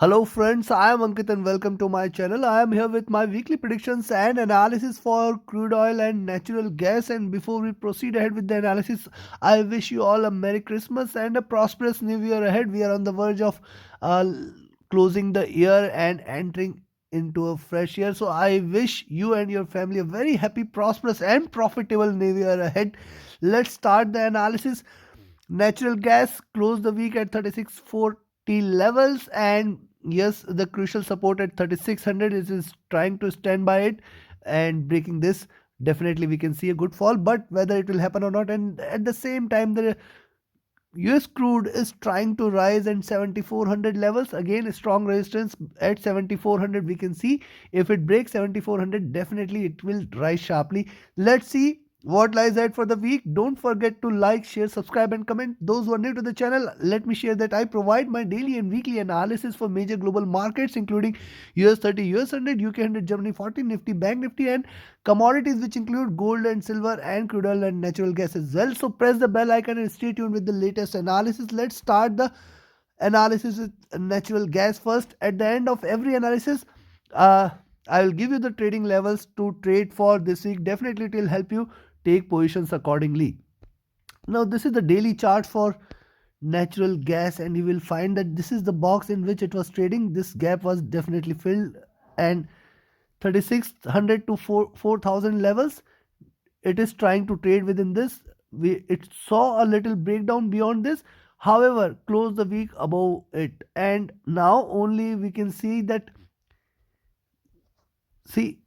Hello friends, I am Ankit and welcome to my channel. I am here with my weekly predictions and analysis for crude oil and natural gas. And before we proceed ahead with the analysis, I wish you all a Merry Christmas and a prosperous New Year ahead. We are on the verge of uh, closing the year and entering into a fresh year. So I wish you and your family a very happy, prosperous and profitable New Year ahead. Let's start the analysis. Natural gas closed the week at 3640 levels, and yes, the crucial support at 3600 is trying to stand by it and breaking this. Definitely, we can see a good fall, but whether it will happen or not, and at the same time, the US crude is trying to rise at 7400 levels. Again, a strong resistance at 7400. We can see if it breaks 7400, definitely it will rise sharply. Let's see what lies ahead for the week. Don't forget to like, share, subscribe, and comment. Those who are new to the channel, let me share that I provide my daily and weekly analysis for major global markets, including US 30, US 100, UK 100, Germany 40, Nifty, Bank Nifty, and commodities which include gold and silver and crude oil and natural gas as well. So press the bell icon and stay tuned with the latest analysis. Let's start the analysis with natural gas first. At the end of every analysis, uh, I will give you the trading levels to trade for this week. Definitely it will help you take positions accordingly. Now this is the daily chart for natural gas, and you will find that this is the box in which it was trading. This gap was definitely filled, and 3600 to 4000 levels, it is trying to trade within this. It saw a little breakdown beyond this, however closed the week above it, and now only we can see that, see,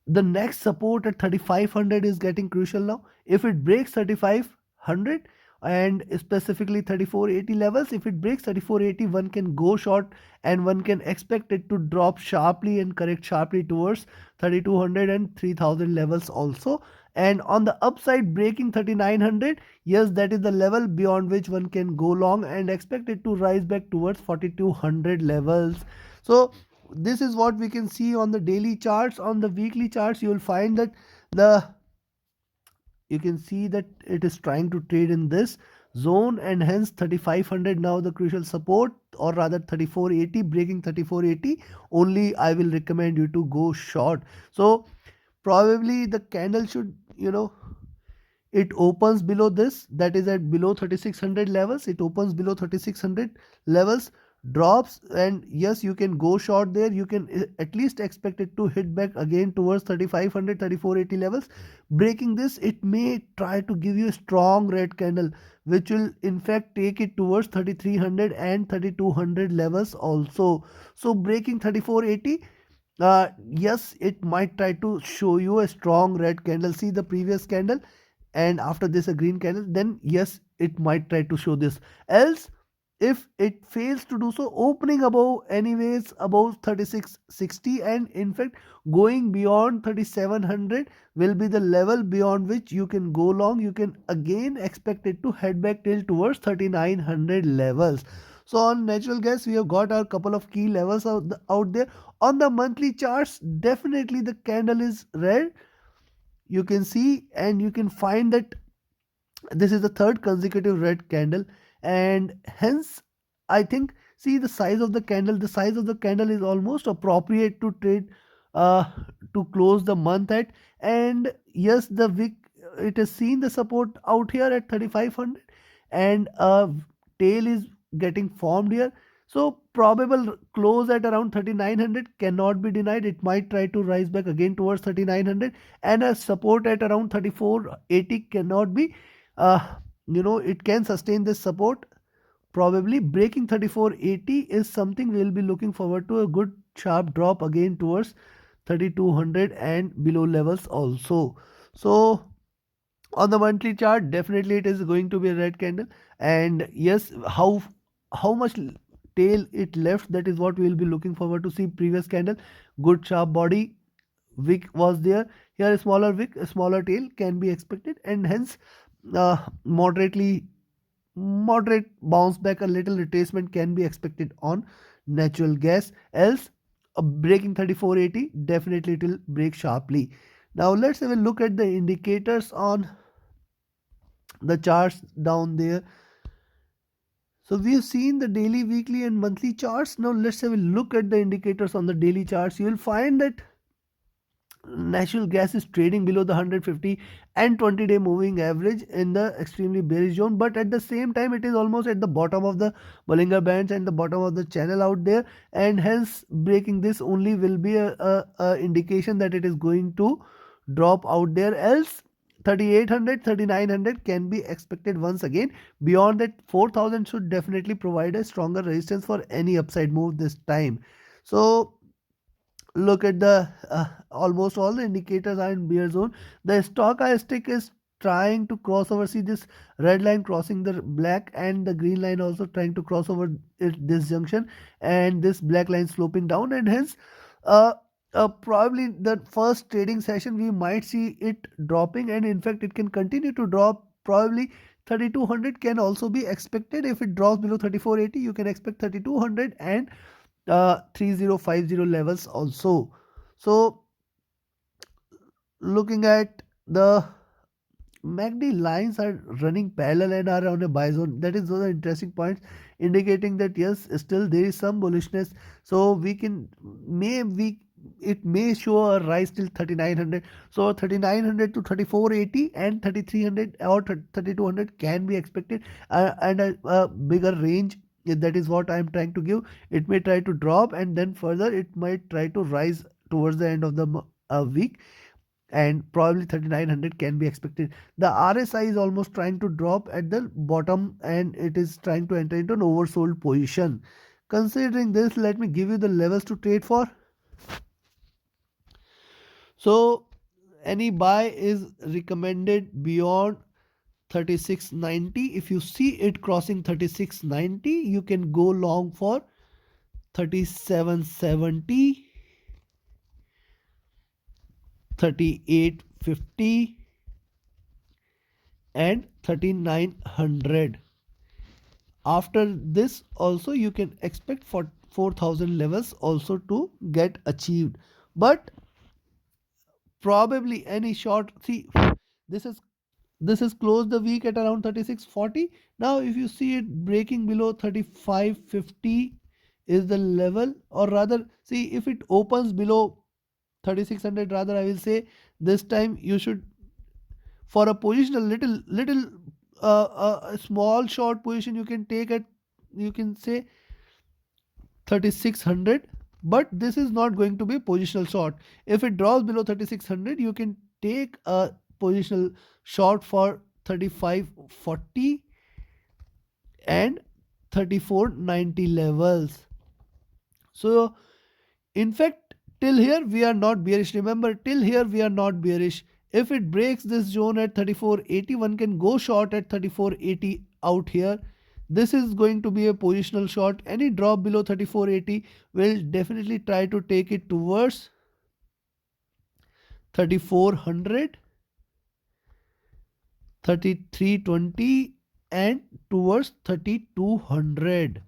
the next support at 3500 is getting crucial now. If it breaks 3500 and specifically 3480 levels, if it breaks 3480, one can go short and one can expect it to drop sharply and correct sharply towards 3200 and 3000 levels also. And on the upside, breaking 3900, yes, that is the level beyond which one can go long and expect it to rise back towards 4200 levels. So this is what we can see on the daily charts. On the weekly charts, you will find that the you can see that it is trying to trade in this zone, and hence 3500 now the crucial support, or rather 3480. Breaking 3480 only, I will recommend you to go short. So probably the candle should, it opens below this, that is at below 3600 levels. It opens below 3600 levels, drops, and yes, you can go short there. You can at least expect it to hit back again towards 3500, 3480 levels. Breaking this, it may try to give you a strong red candle, which will in fact take it towards 3300 and 3200 levels also. So breaking 3480, yes, it might try to show you a strong red candle. See the previous candle, and after this a green candle, then yes, it might try to show this. Else, if it fails to do so, opening above anyways above 3660, and in fact going beyond 3700 will be the level beyond which you can go long. You can again expect it to head back till towards 3900 levels. So on natural gas, we have got our couple of key levels out there. On the monthly charts, definitely the candle is red, you can see, and you can find that this is the third consecutive red candle, and hence I think, see the size of the candle, the size of the candle is almost appropriate to trade, uh to close the month at. And yes, the wick, it has seen the support out here at 3500, and a tail is getting formed here. So probable close at around 3900 cannot be denied. It might try to rise back again towards 3900, and a support at around 3480 cannot be, uh, it can sustain this support. Probably breaking 3480 is something we'll be looking forward to, a good sharp drop again towards 3200 and below levels also. So on the monthly chart, definitely it is going to be a red candle, and yes, how much tail it left, that is what we will be looking forward to. See previous candle, good sharp body, wick was there. Here a smaller wick, a smaller tail can be expected, and hence uh, moderately moderate bounce back, a little retracement can be expected on natural gas. Else, breaking 3480, definitely it will break sharply. Now let's have a look at the indicators on the charts down there. So we've seen the daily, weekly and monthly charts. Now let's have a look at the indicators on the daily charts. You will find that natural gas is trading below the 150 and 20-day moving average in the extremely bearish zone, but at the same time it is almost at the bottom of the Bollinger Bands and the bottom of the channel out there, and hence breaking this only will be a indication that it is going to drop out there. Else 3800 3900 can be expected once again. Beyond that, 4000 should definitely provide a stronger resistance for any upside move this time. So look at the almost all the indicators are in bear zone. The stochastic is trying to cross over. See this red line crossing the black, and the green line also trying to cross over this junction, and this black line sloping down, and hence uh, probably the first trading session we might see it dropping, and in fact it can continue to drop. Probably 3200 can also be expected. If it drops below 3480, you can expect 3200 and 3050 levels also. So looking at the MACD lines are running parallel and are on a buy zone. That is those are interesting points, indicating that yes, still there is some bullishness. So we can may we it may show a rise till 3900. So 3900 to 3480 and 3300 or 3200 can be expected, and a bigger range. That is what I am trying to give. It may try to drop and then further it might try to rise towards the end of the week, and probably 3900 can be expected. The RSI is almost trying to drop at the bottom and it is trying to enter into an oversold position. Considering this, let me give you the levels to trade for. So any buy is recommended beyond 3690. If you see it crossing 3690, you can go long for 3770, 3850 and 3900. After this also you can expect for 4000 levels also to get achieved, but probably any short, see this is this is closed the week at around 3640. Now if you see it breaking below 3550 is the level, or rather see if it opens below 3600, rather I will say this time you should, for a position a little a small short position you can take at, you can say 3600, but this is not going to be positional short. If it drops below 3600, you can take a positional short for 3540 and 3490 levels. So in fact, till here we are not bearish. Remember, till here we are not bearish. If it breaks this zone at 3480, one can go short at 3480 out here. This is going to be a positional short. Any drop below 3480 will definitely try to take it towards 3400, 3320 and towards 3200.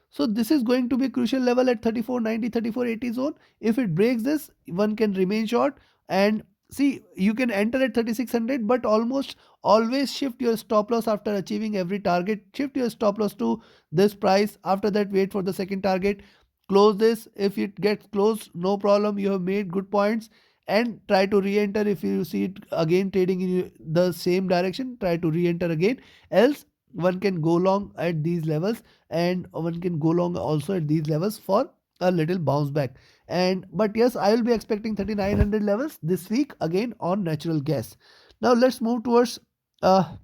So this is going to be crucial level at 3490, 3480 zone. If it breaks this, one can remain short, and see you can enter at 3600, but almost always shift your stop loss after achieving every target. Shift your stop loss to this price. After that, wait for the second target. Close this. If it gets closed, no problem. You have made good points, and try to re-enter. If you see it again trading in the same direction, try to re-enter again. Else one can go long at these levels, and one can go long also at these levels for a little bounce back. And but yes, I will be expecting 3900 levels this week again on natural gas. Now let's move towards uh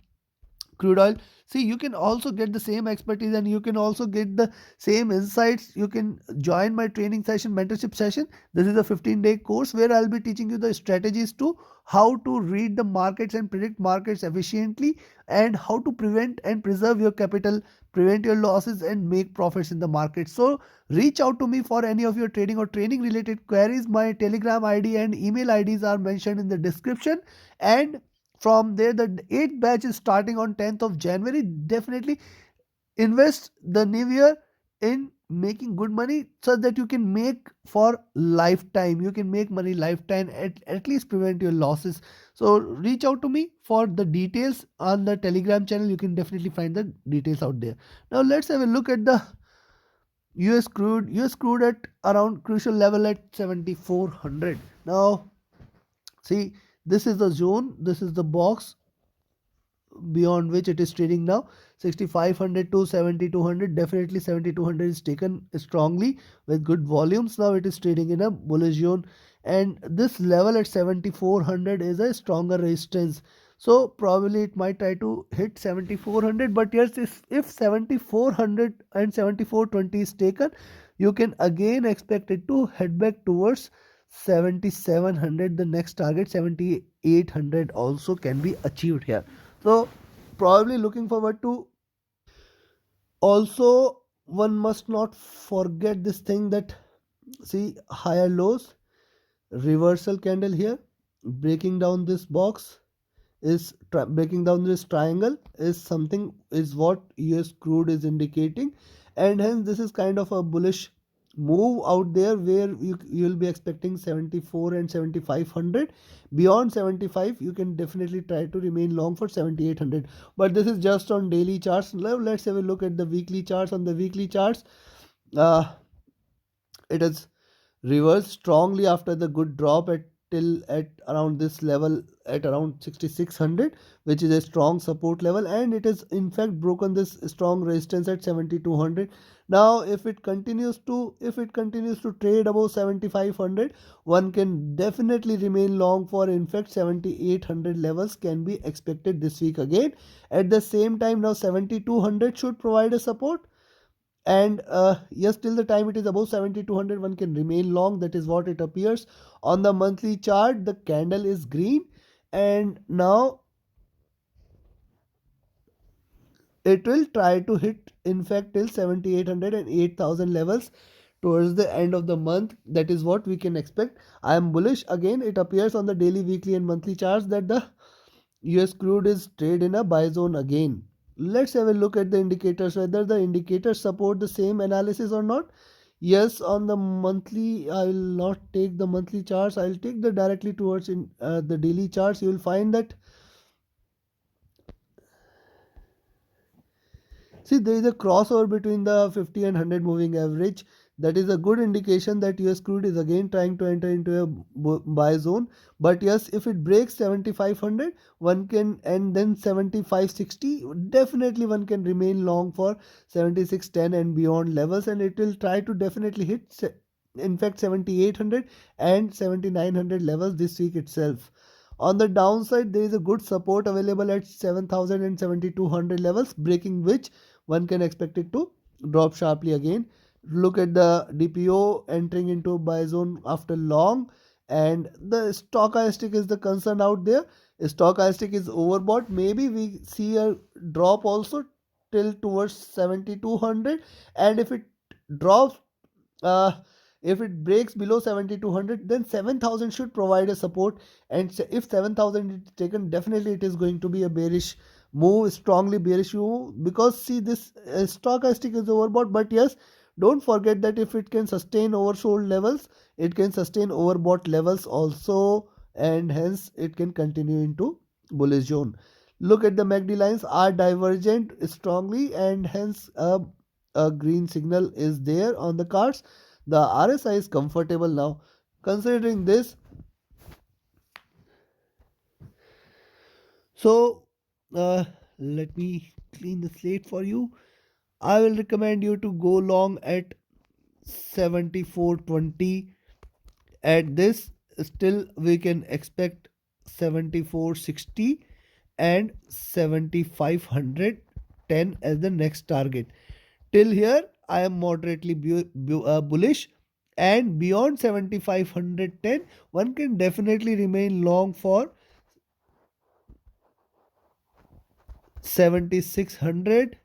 crude oil. See, you can also get the same expertise and you can also get the same insights. You can join my training session, mentorship session. This is a 15-day course where I'll be teaching you the strategies to how to read the markets and predict markets efficiently, and how to prevent and preserve your capital, prevent your losses and make profits in the market. So reach out to me for any of your trading or training related queries. My Telegram ID and email IDs are mentioned in the description, and from there the 8th batch is starting on 10th of January. Definitely invest the new year in making good money such that you can make for lifetime, you can make money lifetime, at least prevent your losses. So reach out to me for the details on the Telegram channel. You can definitely find the details out there. Now let's have a look at the us crude at around crucial level at 7400. Now see, this is the zone, this is the box beyond which it is trading now. 6500 to 7200, definitely 7200 is taken strongly with good volumes. Now it is trading in a bullish zone, and this level at 7400 is a stronger resistance. So probably it might try to hit 7400, but yes, if 7400 and 7420 is taken, you can again expect it to head back towards 7700. The next target 7800 also can be achieved here. So probably looking forward to. Also, one must not forget this thing that, see, higher lows, reversal candle here, breaking down this box is breaking down this triangle is something, is what US crude is indicating, and hence this is kind of a bullish move out there where you'll be expecting 74 and 7500. Beyond 75 you can definitely try to remain long for 7800, but this is just on daily charts. Now let's have a look at the weekly charts. On the weekly charts, uh, it is reversed strongly after the good drop at till at around this level at around 6600, which is a strong support level, and it is in fact broken this strong resistance at 7200. Now if it continues to trade above 7500, one can definitely remain long for. In fact 7800 levels can be expected this week again. At the same time, now 7200 should provide a support, and yes, till the time it is above 7200 one can remain long. That is what it appears. On the monthly chart the candle is green, and now it will try to hit in fact till 7800 and 8000 levels towards the end of the month. That is what we can expect. I am bullish again. It appears on the daily, weekly and monthly charts that the US crude is trade in a buy zone again. Let's have a look at the indicators, whether the indicators support the same analysis or not. Yes, on the monthly, I will not take the monthly charts. I'll take the directly towards in the daily charts. You will find that, see, there is a crossover between the 50 and 100 moving average. That is a good indication that US crude is again trying to enter into a buy zone. But yes, if it breaks 7500, one can, and then 7560, definitely one can remain long for 7610 and beyond levels, and it will try to definitely hit in fact 7800 and 7900 levels this week itself. On the downside, there is a good support available at 7000 and 7200 levels, breaking which one can expect it to drop sharply again. Look at the DPO entering into buy zone after long, and the stochastic is the concern out there. Stochastic is overbought. Maybe we see a drop also till towards 7200, and drops uh, if it breaks below 7200, then 7000 should provide a support, and if 7000 is taken, definitely it is going to be a bearish move, strongly bearish move, because see, this stochastic is overbought. But yes, don't forget that if it can sustain oversold levels, it can sustain overbought levels also, and hence it can continue into bullish zone. Look at the MACD lines are divergent strongly, and hence a green signal is there on the cards. The RSI is comfortable now. Considering this, so let me clean the slate for you. I will recommend you to go long at 7420. At this, still we can expect 7460 and 7510 as the next target. Till here, I am moderately bullish, and beyond 7510, one can definitely remain long for 7600,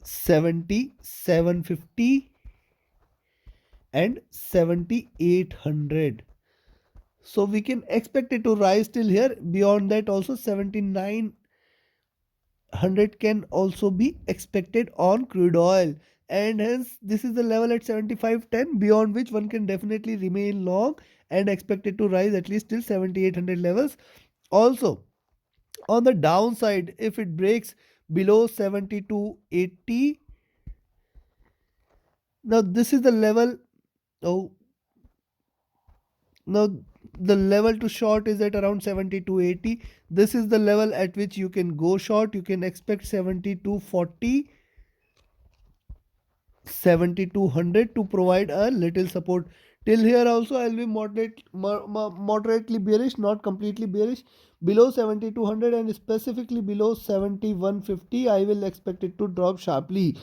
7750, and 7800. So we can expect it to rise till here. Beyond that, also 79 100 can also be expected on crude oil, and hence this is the level at 75.10 beyond which one can definitely remain long and expect it to rise at least till 7800 levels. Also, on the downside, if it breaks below 7280, now this is the level. Oh, now the level to short is at around 7280. This is the level at which you can go short. You can expect 7240, 7200 to provide a little support. Till here also I'll be moderately bearish, not completely bearish. Below 7200 and specifically below 7150, I will expect it to drop sharply.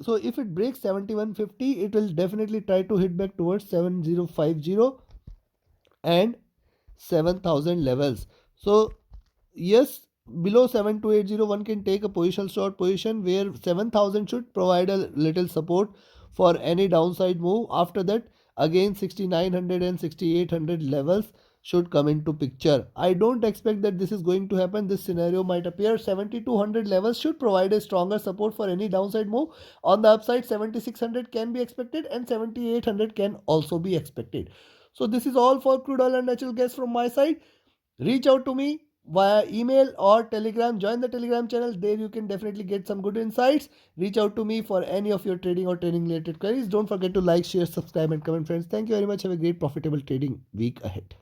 So if it breaks 7150, it will definitely try to hit back towards 7050 and 7000 levels. So yes, below 7280 one can take a positional short position where 7000 should provide a little support for any downside move. After that, again 6900 and 6800 levels should come into picture. I don't expect that this is going to happen. This scenario might appear. 7200 levels should provide a stronger support for any downside move. On the upside, 7600 can be expected and 7800 can also be expected. So this is all for crude oil and natural gas from my side. Reach out to me via email or telegram. Join the telegram channel. There you can definitely get some good insights. Reach out to me for any of your trading or trading related queries. Don't forget to like, share, subscribe and comment, friends. Thank you very much. Have a great profitable trading week ahead.